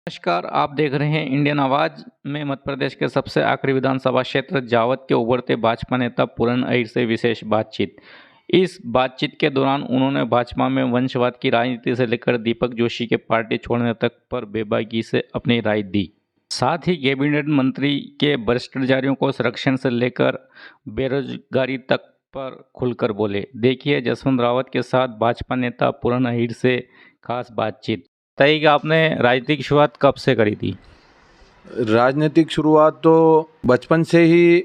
नमस्कार, आप देख रहे हैं इंडियन आवाज में मध्य प्रदेश के सबसे आखिरी विधानसभा क्षेत्र जावद के उभरते भाजपा नेता पूरन अहीर से विशेष बातचीत। इस बातचीत के दौरान उन्होंने भाजपा में वंशवाद की राजनीति से लेकर दीपक जोशी के पार्टी छोड़ने तक पर बेबाकी से अपनी राय दी। साथ ही कैबिनेट मंत्री के भ्रष्टाचारियों को संरक्षण से लेकर बेरोजगारी तक पर खुलकर बोले। देखिए जसवंत रावत के साथ भाजपा नेता पूरन अहीर से खास बातचीत। बताइए कि आपने राजनीतिक शुरुआत कब से करी थी? राजनीतिक शुरुआत तो बचपन से ही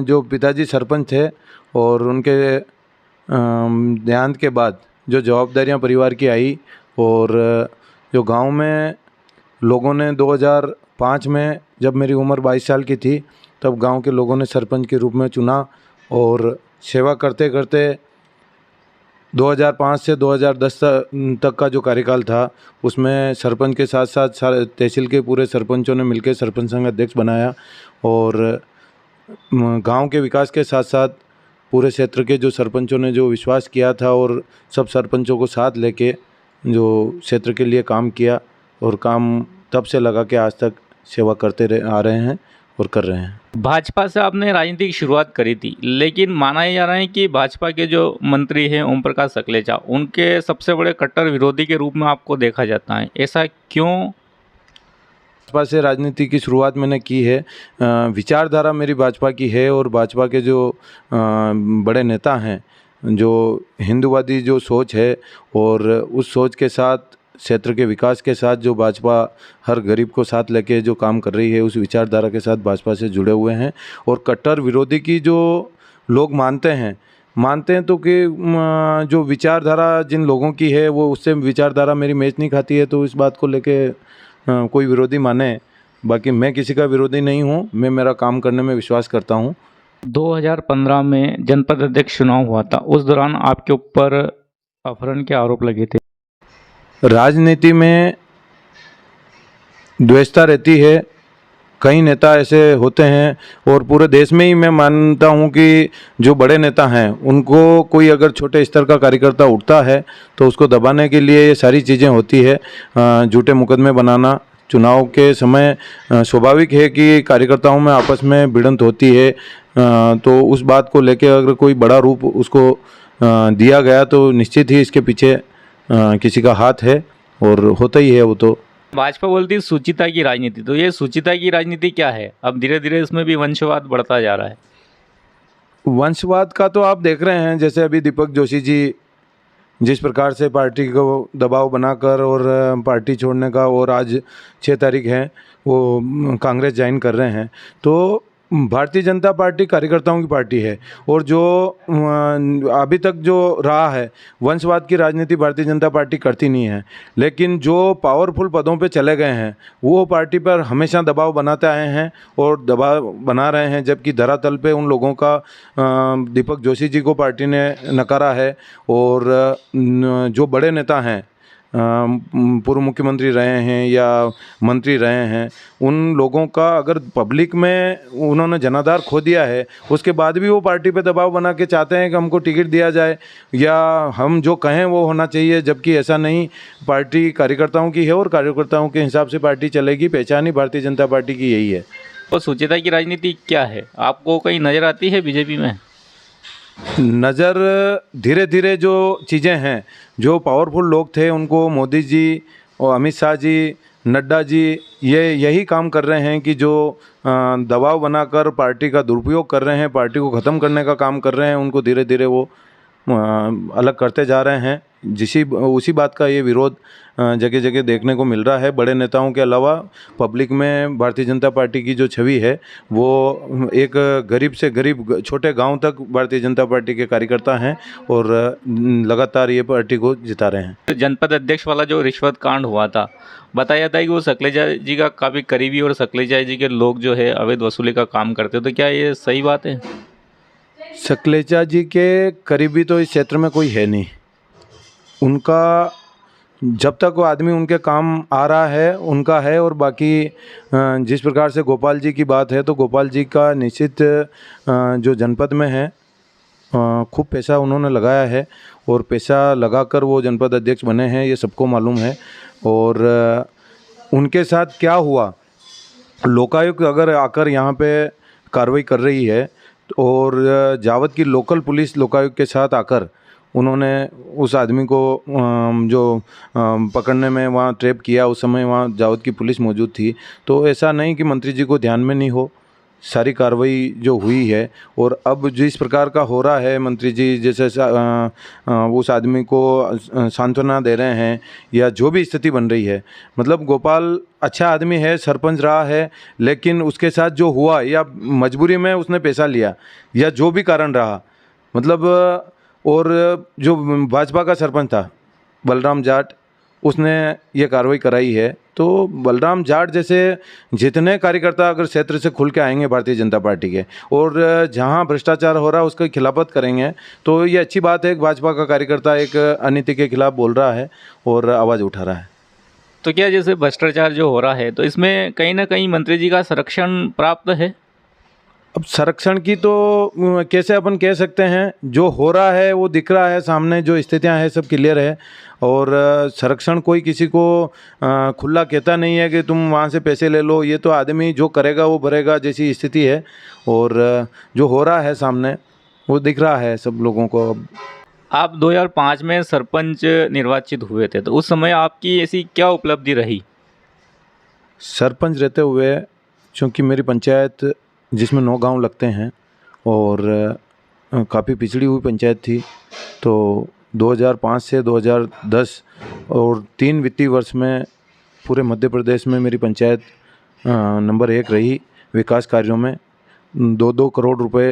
जो पिताजी सरपंच थे और उनके देहांत के बाद जो जवाबदारियां परिवार की आई और जो गांव में लोगों ने 2005 में जब मेरी उम्र 22 साल की थी तब गांव के लोगों ने सरपंच के रूप में चुना और सेवा करते करते 2005 से 2010 तक का जो कार्यकाल था उसमें सरपंच के साथ साथ तहसील के पूरे सरपंचों ने मिलकर सरपंच संघ अध्यक्ष बनाया और गांव के विकास के साथ साथ पूरे क्षेत्र के जो सरपंचों ने जो विश्वास किया था और सब सरपंचों को साथ लेके जो क्षेत्र के लिए काम किया और काम तब से लगा के आज तक सेवा करते आ रहे हैं और कर रहे हैं। भाजपा से आपने राजनीतिक शुरुआत करी थी, लेकिन माना जा रहा है कि भाजपा के जो मंत्री हैं ओम प्रकाश सकलेचा, उनके सबसे बड़े कट्टर विरोधी के रूप में आपको देखा जाता है, ऐसा क्यों? भाजपा से राजनीति की शुरुआत मैंने की है। विचारधारा मेरी भाजपा की है और भाजपा के जो बड़े नेता हैं, जो हिंदूवादी जो सोच है और उस सोच के साथ क्षेत्र के विकास के साथ जो भाजपा हर गरीब को साथ लेके जो काम कर रही है, उस विचारधारा के साथ भाजपा से जुड़े हुए हैं। और कट्टर विरोधी की जो लोग मानते हैं तो कि जो विचारधारा जिन लोगों की है वो उससे विचारधारा मेरी मैच नहीं खाती है, तो इस बात को लेके कोई विरोधी माने। बाकी मैं किसी का विरोधी नहीं हूँ, मैं मेरा काम करने में विश्वास करता हूँ। 2015 में जनपद अध्यक्ष चुनाव हुआ था, उस दौरान आपके ऊपर अपहरण के आरोप लगे थे। राजनीति में द्वेषता रहती है, कई नेता ऐसे होते हैं और पूरे देश में ही मैं मानता हूं कि जो बड़े नेता हैं उनको कोई अगर छोटे स्तर का कार्यकर्ता उठता है तो उसको दबाने के लिए ये सारी चीज़ें होती है। झूठे मुकदमे बनाना चुनाव के समय स्वाभाविक है कि कार्यकर्ताओं में आपस में भिड़ंत होती है, तो उस बात को लेकर अगर कोई बड़ा रूप उसको दिया गया तो निश्चित ही इसके पीछे किसी का हाथ है और होता ही है वो। तो भाजपा बोलती है सुचिता की राजनीति, तो ये सुचिता की राजनीति क्या है? अब धीरे धीरे इसमें भी वंशवाद बढ़ता जा रहा है। वंशवाद का तो आप देख रहे हैं, जैसे अभी दीपक जोशी जी जिस प्रकार से पार्टी को दबाव बनाकर और पार्टी छोड़ने का, और आज 6 तारीख है वो कांग्रेस ज्वाइन कर रहे हैं, तो भारतीय जनता पार्टी कार्यकर्ताओं की पार्टी है और जो अभी तक जो रहा है वंशवाद की राजनीति भारतीय जनता पार्टी करती नहीं है। लेकिन जो पावरफुल पदों पे चले गए हैं वो पार्टी पर हमेशा दबाव बनाते आए हैं और दबाव बना रहे हैं, जबकि धरातल पे उन लोगों का दीपक जोशी जी को पार्टी ने नकारा है। और जो बड़े नेता हैं, पूर्व मुख्यमंत्री रहे हैं या मंत्री रहे हैं, उन लोगों का अगर पब्लिक में उन्होंने जनाधार खो दिया है उसके बाद भी वो पार्टी पे दबाव बना के चाहते हैं कि हमको टिकट दिया जाए या हम जो कहें वो होना चाहिए, जबकि ऐसा नहीं। पार्टी कार्यकर्ताओं की है और कार्यकर्ताओं के हिसाब से पार्टी चलेगी। पहचान ही भारतीय जनता पार्टी की यही है। तो सुचिता की राजनीति क्या है, आपको कहीं नज़र आती है बीजेपी में? नज़र धीरे धीरे जो चीज़ें हैं, जो पावरफुल लोग थे उनको मोदी जी और अमित शाह जी, नड्डा जी यही काम कर रहे हैं कि जो दबाव बनाकर पार्टी का दुरुपयोग कर रहे हैं, पार्टी को ख़त्म करने का काम कर रहे हैं, उनको धीरे धीरे वो अलग करते जा रहे हैं। उसी बात का ये विरोध जगह जगह देखने को मिल रहा है। बड़े नेताओं के अलावा पब्लिक में भारतीय जनता पार्टी की जो छवि है वो एक गरीब से गरीब छोटे गांव तक भारतीय जनता पार्टी के कार्यकर्ता हैं और लगातार ये पार्टी को जिता रहे हैं। जनपद अध्यक्ष वाला जो रिश्वत कांड हुआ था, बताया जाता है कि वो सकलेचा जी का काफ़ी करीबी और सकलेचा जी के लोग जो है अवैध वसूली का काम करते, तो क्या ये सही बात है? सकलेचा जी के करीबी तो इस क्षेत्र में कोई है नहीं। उनका जब तक वो आदमी उनके काम आ रहा है उनका है, और बाकी जिस प्रकार से गोपाल जी की बात है तो गोपाल जी का निश्चित जो जनपद में है खूब पैसा उन्होंने लगाया है और पैसा लगाकर वो जनपद अध्यक्ष बने हैं, ये सबको मालूम है। और उनके साथ क्या हुआ, लोकायुक्त अगर आकर यहाँ पे कार्रवाई कर रही है और जावद की लोकल पुलिस लोकायुक्त के साथ आकर उन्होंने उस आदमी को जो पकड़ने में वहाँ ट्रैप किया, उस समय वहाँ जावद की पुलिस मौजूद थी। तो ऐसा नहीं कि मंत्री जी को ध्यान में नहीं हो, सारी कार्रवाई जो हुई है। और अब जिस प्रकार का हो रहा है, मंत्री जी जैसे उस आदमी को सांत्वना दे रहे हैं या जो भी स्थिति बन रही है, मतलब गोपाल अच्छा आदमी है, सरपंच रहा है, लेकिन उसके साथ जो हुआ या मजबूरी में उसने पैसा लिया या जो भी कारण रहा, मतलब और जो भाजपा का सरपंच था बलराम जाट, उसने ये कार्रवाई कराई है। तो बलराम जाट जैसे जितने कार्यकर्ता अगर क्षेत्र से खुल के आएंगे भारतीय जनता पार्टी के और जहां भ्रष्टाचार हो रहा है उसकी खिलाफत करेंगे, तो ये अच्छी बात है कि भाजपा का कार्यकर्ता एक अनीति के खिलाफ बोल रहा है और आवाज़ उठा रहा है। तो क्या जैसे भ्रष्टाचार जो हो रहा है, तो इसमें कहीं ना कहीं मंत्री जी का संरक्षण प्राप्त है? अब संरक्षण की तो कैसे अपन कह सकते हैं, जो हो रहा है वो दिख रहा है सामने, जो स्थितियां हैं सब क्लियर है। और संरक्षण कोई किसी को खुला कहता नहीं है कि तुम वहाँ से पैसे ले लो, ये तो आदमी जो करेगा वो भरेगा जैसी स्थिति है। और जो हो रहा है सामने वो दिख रहा है सब लोगों को। आप 2005 में सरपंच निर्वाचित हुए थे, तो उस समय आपकी ऐसी क्या उपलब्धि रही? सरपंच रहते हुए, चूँकि मेरी पंचायत जिसमें 9 गांव लगते हैं और काफ़ी पिछड़ी हुई पंचायत थी, तो 2005 से 2010 और 3 वित्तीय वर्ष में पूरे मध्य प्रदेश में मेरी पंचायत नंबर 1 रही विकास कार्यों में। 2-2 करोड़ रुपए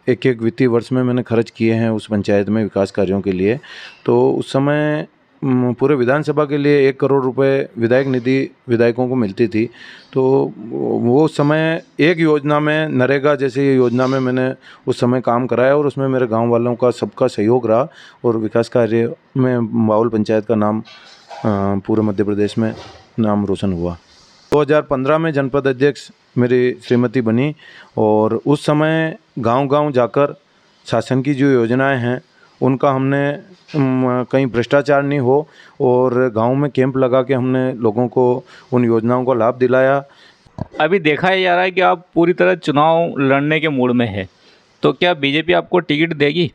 एक वित्तीय वर्ष में मैंने खर्च किए हैं उस पंचायत में विकास कार्यों के लिए। तो उस समय पूरे विधानसभा के लिए 1 करोड़ रुपए विधायक निधि विधायकों को मिलती थी। तो वो समय एक योजना में, नरेगा जैसे योजना में मैंने उस समय काम कराया और उसमें मेरे गांव वालों का सबका सहयोग रहा और विकास कार्य में बाउल पंचायत का नाम पूरे मध्य प्रदेश में नाम रोशन हुआ। 2015 में जनपद अध्यक्ष मेरी श्रीमती बनी और उस समय गांव-गांव जाकर शासन की जो योजनाएं हैं उनका हमने कहीं भ्रष्टाचार नहीं हो और गांव में कैंप लगा के हमने लोगों को उन योजनाओं का लाभ दिलाया। अभी देखा जा रहा है कि आप पूरी तरह चुनाव लड़ने के मूड में है, तो क्या बीजेपी आपको टिकट देगी?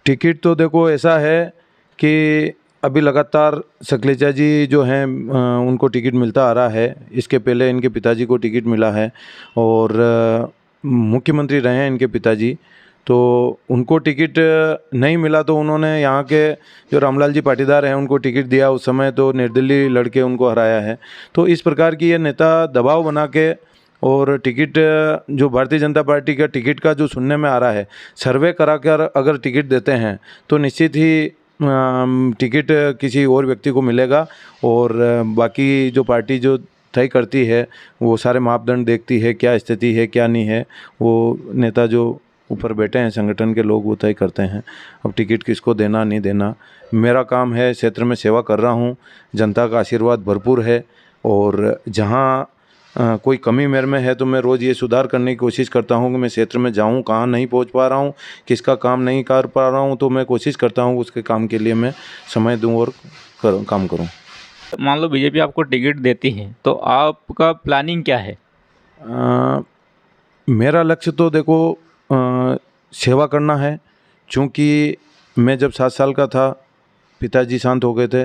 टिकट तो देखो ऐसा है कि अभी लगातार शैलजा जी जो हैं उनको टिकट मिलता आ रहा है। इसके पहले इनके पिताजी को टिकट मिला है और मुख्यमंत्री रहे हैं इनके पिताजी, तो उनको टिकट नहीं मिला तो उन्होंने यहाँ के जो रामलाल जी पाटीदार हैं उनको टिकट दिया उस समय, तो निर्दलीय लड़के उनको हराया है। तो इस प्रकार की ये नेता दबाव बना के और टिकट जो भारतीय जनता पार्टी का टिकट का जो सुनने में आ रहा है, सर्वे करा कर अगर टिकट देते हैं तो निश्चित ही टिकट किसी और व्यक्ति को मिलेगा। और बाकी जो पार्टी जो तय करती है वो सारे मापदंड देखती है, क्या स्थिति है क्या नहीं है, वो नेता जो ऊपर बैठे हैं संगठन के लोग वो तय करते हैं। अब टिकट किसको देना नहीं देना, मेरा काम है, क्षेत्र में सेवा कर रहा हूँ, जनता का आशीर्वाद भरपूर है और जहाँ कोई कमी मेरे में है तो मैं रोज़ ये सुधार करने की कोशिश करता हूँ कि मैं क्षेत्र में जाऊँ, कहाँ नहीं पहुँच पा रहा हूँ, किसका काम नहीं कर पा रहा हूँ, तो मैं कोशिश करता हूँ उसके काम के लिए मैं समय दूँ और काम करूँ। मान लो बीजेपी आपको टिकट देती है, तो आपका प्लानिंग क्या है? मेरा लक्ष्य तो देखो सेवा करना है, क्योंकि मैं जब 7 साल का था पिताजी शांत हो गए थे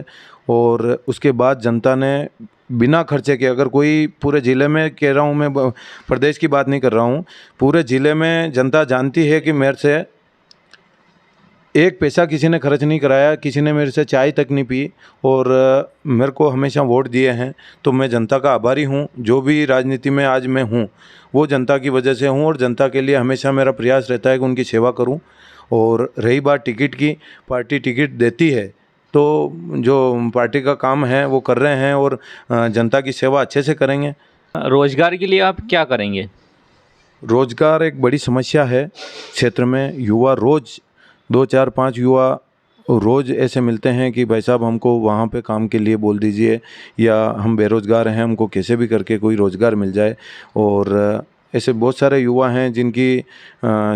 और उसके बाद जनता ने बिना खर्चे के, अगर कोई पूरे ज़िले में कह रहा हूँ, मैं प्रदेश की बात नहीं कर रहा हूँ, पूरे ज़िले में जनता जानती है कि मेरे से एक पैसा किसी ने खर्च नहीं कराया, किसी ने मेरे से चाय तक नहीं पी और मेरे को हमेशा वोट दिए हैं। तो मैं जनता का आभारी हूँ। जो भी राजनीति में आज मैं हूँ वो जनता की वजह से हूँ और जनता के लिए हमेशा मेरा प्रयास रहता है कि उनकी सेवा करूँ। और रही बात टिकट की, पार्टी टिकट देती है तो जो पार्टी का काम है वो कर रहे हैं और जनता की सेवा अच्छे से करेंगे। रोजगार के लिए आप क्या करेंगे? रोजगार एक बड़ी समस्या है क्षेत्र में। युवा रोज़ 2-4-5 युवा रोज़ ऐसे मिलते हैं कि भाई साहब हमको वहाँ पे काम के लिए बोल दीजिए, या हम बेरोज़गार हैं, हमको कैसे भी करके कोई रोज़गार मिल जाए। और ऐसे बहुत सारे युवा हैं जिनकी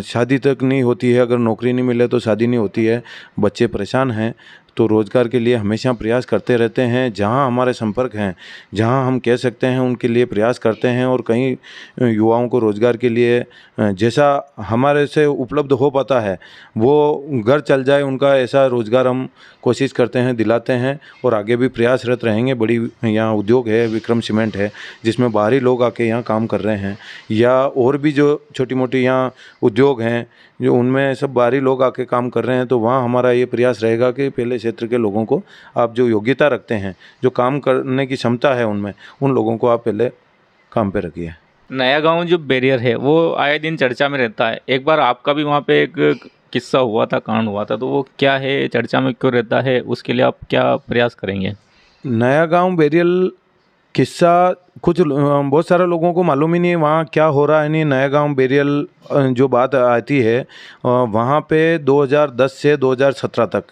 शादी तक नहीं होती है, अगर नौकरी नहीं मिले तो शादी नहीं होती है, बच्चे परेशान हैं। तो रोज़गार के लिए हमेशा प्रयास करते रहते हैं। जहाँ हमारे संपर्क हैं, जहाँ हम कह सकते हैं उनके लिए प्रयास करते हैं और कई युवाओं को रोज़गार के लिए जैसा हमारे से उपलब्ध हो पाता है वो घर चल जाए उनका, ऐसा रोज़गार हम कोशिश करते हैं, दिलाते हैं और आगे भी प्रयासरत रहेंगे। बड़ी यहाँ उद्योग है, विक्रम सीमेंट है, जिसमें बाहरी लोग आके यहाँ काम कर रहे हैं, या और भी जो छोटी मोटी यहाँ उद्योग हैं जो उनमें सब बाहरी लोग आके काम कर रहे हैं। तो वहाँ हमारा ये प्रयास रहेगा कि पहले क्षेत्र के लोगों को आप जो योग्यता रखते हैं, जो काम करने की क्षमता है उनमें, उन लोगों को आप पहले काम पे रखिए। नया गांव जो बैरियर है वो आए दिन चर्चा में रहता है। एक बार आपका भी वहाँ पे एक किस्सा हुआ था, कांड हुआ था, तो वो क्या है, चर्चा में क्यों रहता है, उसके लिए आप क्या प्रयास करेंगे? नया गांव बेरियल किस्सा कुछ बहुत सारे लोगों को मालूम ही नहीं है वहाँ क्या हो रहा है। नहीं, नया गांव बेरियल जो बात आती है वहाँ पे 2010 से 2017 तक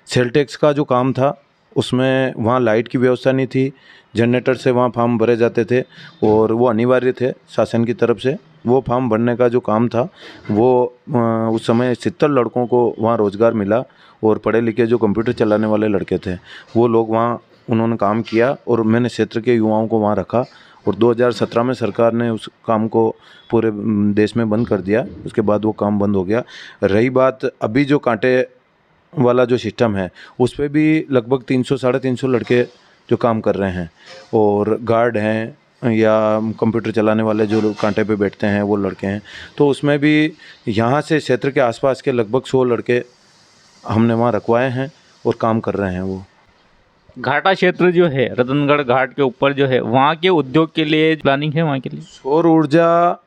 सेल टैक्स का जो काम था उसमें वहाँ लाइट की व्यवस्था नहीं थी, जनरेटर से वहाँ फॉर्म भरे जाते थे और वो अनिवार्य थे शासन की तरफ से। वो फॉर्म भरने का जो काम था वो उस समय 70 लड़कों को वहाँ रोज़गार मिला और पढ़े लिखे जो कंप्यूटर चलाने वाले लड़के थे वो लोग वहाँ उन्होंने काम किया और मैंने क्षेत्र के युवाओं को वहाँ रखा और 2017 में सरकार ने उस काम को पूरे देश में बंद कर दिया। उसके बाद वो काम बंद हो गया। रही बात अभी जो कांटे वाला जो सिस्टम है उस पर भी लगभग 300-350 लड़के जो काम कर रहे हैं और गार्ड हैं या कंप्यूटर चलाने वाले जो लोग कांटे पे बैठते हैं वो लड़के हैं। तो उसमें भी यहाँ से क्षेत्र के आसपास के लगभग 100 लड़के हमने वहाँ रखवाए हैं और काम कर रहे हैं वो। घाटा क्षेत्र जो है, रतनगढ़ घाट के ऊपर जो है, वहाँ के उद्योग के लिए प्लानिंग है वहाँ के लिए? सौर ऊर्जा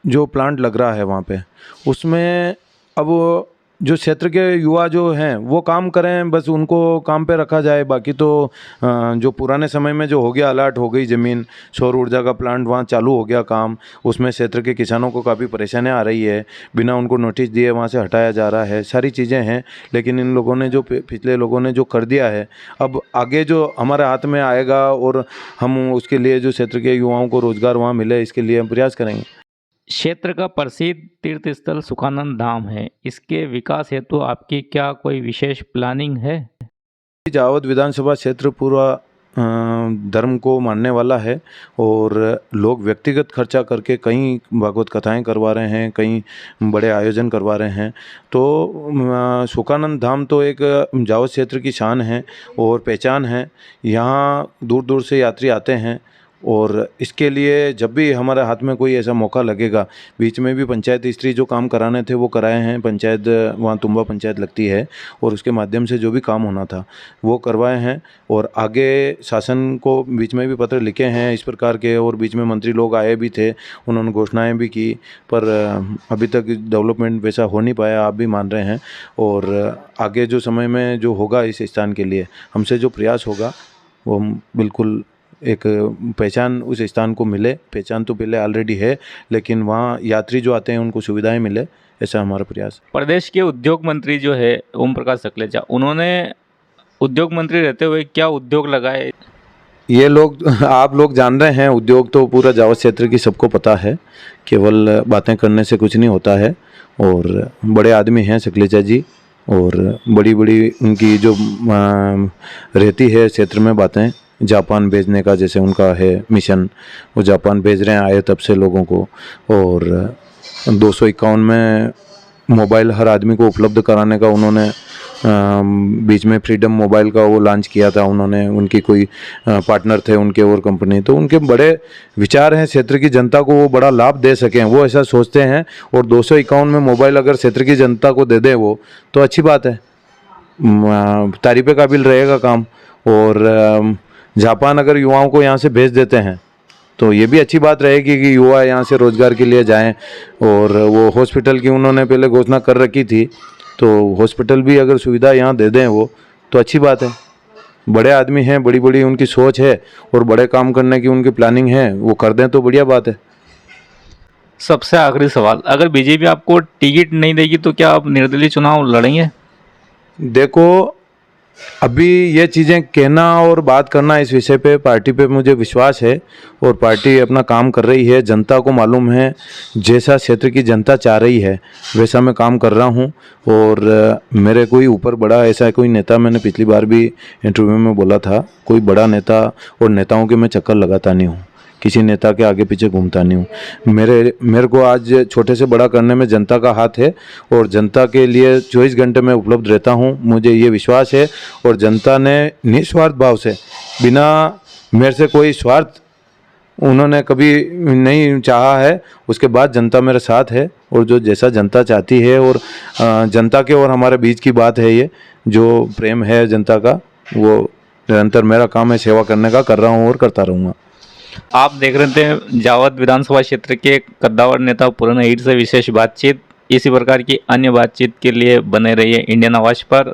जो प्लांट लग रहा है वहाँ पे, उसमें अब जो क्षेत्र के युवा जो हैं वो काम करें, बस उनको काम पे रखा जाए। बाकी तो जो पुराने समय में जो हो गया, अलाट हो गई ज़मीन, सौर ऊर्जा का प्लांट वहाँ चालू हो गया काम, उसमें क्षेत्र के किसानों को काफ़ी परेशानियाँ आ रही है, बिना उनको नोटिस दिए वहाँ से हटाया जा रहा है, सारी चीज़ें हैं। लेकिन इन लोगों ने जो पिछले लोगों ने जो कर दिया है, अब आगे जो हमारे हाथ में आएगा और हम उसके लिए जो क्षेत्र के युवाओं को रोज़गार वहाँ मिले, इसके लिए हम प्रयास करेंगे। क्षेत्र का प्रसिद्ध तीर्थ स्थल सुखानंद धाम है, इसके विकास हेतु आपकी क्या कोई विशेष प्लानिंग है? जावद विधानसभा क्षेत्र पूरा धर्म को मानने वाला है और लोग व्यक्तिगत खर्चा करके कई भागवत कथाएं करवा रहे हैं, कई बड़े आयोजन करवा रहे हैं। तो सुखानंद धाम तो एक जावद क्षेत्र की शान है और पहचान है। यहाँ दूर दूर से यात्री आते हैं और इसके लिए जब भी हमारे हाथ में कोई ऐसा मौका लगेगा, बीच में भी पंचायत स्त्री जो काम कराने थे वो कराए हैं, पंचायत वहाँ तुम्बा पंचायत लगती है और उसके माध्यम से जो भी काम होना था वो करवाए हैं। और आगे शासन को बीच में भी पत्र लिखे हैं इस प्रकार के, और बीच में मंत्री लोग आए भी थे, उन्होंने घोषणाएँ भी की, पर अभी तक डेवलपमेंट वैसा हो नहीं पाया, आप भी मान रहे हैं। और आगे जो समय में जो होगा इस स्थान के लिए हमसे जो प्रयास होगा वो हम बिल्कुल एक पहचान उस स्थान को मिले। पहचान तो पहले ऑलरेडी है, लेकिन वहाँ यात्री जो आते हैं उनको सुविधाएं मिले, ऐसा हमारा प्रयास है। प्रदेश के उद्योग मंत्री जो है ओम प्रकाश सकलेचा, उन्होंने उद्योग मंत्री रहते हुए क्या उद्योग लगाए? ये लोग आप लोग जान रहे हैं, उद्योग तो पूरा जावद क्षेत्र की सबको पता है, केवल बातें करने से कुछ नहीं होता है। और बड़े आदमी हैं सकलेचा जी, और बड़ी बड़ी उनकी जो रहती है क्षेत्र में बातें, जापान भेजने का जैसे उनका है मिशन, वो जापान भेज रहे हैं आए तब से लोगों को। और 251 में मोबाइल हर आदमी को उपलब्ध कराने का उन्होंने बीच में फ्रीडम मोबाइल का वो लॉन्च किया था उन्होंने। उनकी कोई पार्टनर थे उनके और कंपनी, तो उनके बड़े विचार हैं, क्षेत्र की जनता को वो बड़ा लाभ दे सकें, वो ऐसा सोचते हैं। और 251 में मोबाइल अगर क्षेत्र की जनता को दे दें वो तो अच्छी बात है, तारीफ़ काबिल रहेगा काम। और जापान अगर युवाओं को यहाँ से भेज देते हैं तो ये भी अच्छी बात रहेगी कि युवा यहाँ से रोज़गार के लिए जाएं। और वो हॉस्पिटल की उन्होंने पहले घोषणा कर रखी थी, तो हॉस्पिटल भी अगर सुविधा यहाँ दे दें वो तो अच्छी बात है। बड़े आदमी हैं, बड़ी बड़ी उनकी सोच है और बड़े काम करने की उनकी प्लानिंग है, वो कर दें तो बढ़िया बात है। सबसे आखिरी सवाल, अगर बीजेपी आपको टिकट नहीं देगी तो क्या आप निर्दलीय चुनाव लड़ेंगे? देखो, अभी ये चीज़ें कहना और बात करना इस विषय पे पार्टी पे मुझे विश्वास है और पार्टी अपना काम कर रही है। जनता को मालूम है, जैसा क्षेत्र की जनता चाह रही है वैसा मैं काम कर रहा हूँ। और मेरे कोई ऊपर बड़ा ऐसा कोई नेता, मैंने पिछली बार भी इंटरव्यू में बोला था, कोई बड़ा नेता और नेताओं के मैं चक्कर लगाता नहीं हूँ, किसी नेता के आगे पीछे घूमता नहीं हूँ। मेरे को आज छोटे से बड़ा करने में जनता का हाथ है और जनता के लिए 24 घंटे में उपलब्ध रहता हूँ, मुझे ये विश्वास है। और जनता ने निस्वार्थ भाव से, बिना मेरे से कोई स्वार्थ उन्होंने कभी नहीं चाहा है, उसके बाद जनता मेरे साथ है। और जो जैसा जनता चाहती है और जनता के और हमारे बीच की बात है, ये जो प्रेम है जनता का, वो निरंतर मेरा काम है सेवा करने का, कर रहा हूँ और करता रहूँगा। आप देख रहे थे जावद विधानसभा क्षेत्र के कद्दावर नेता पूरन अहीर से विशेष बातचीत। इसी प्रकार की अन्य बातचीत के लिए बने रहिए इंडियन आवाज पर।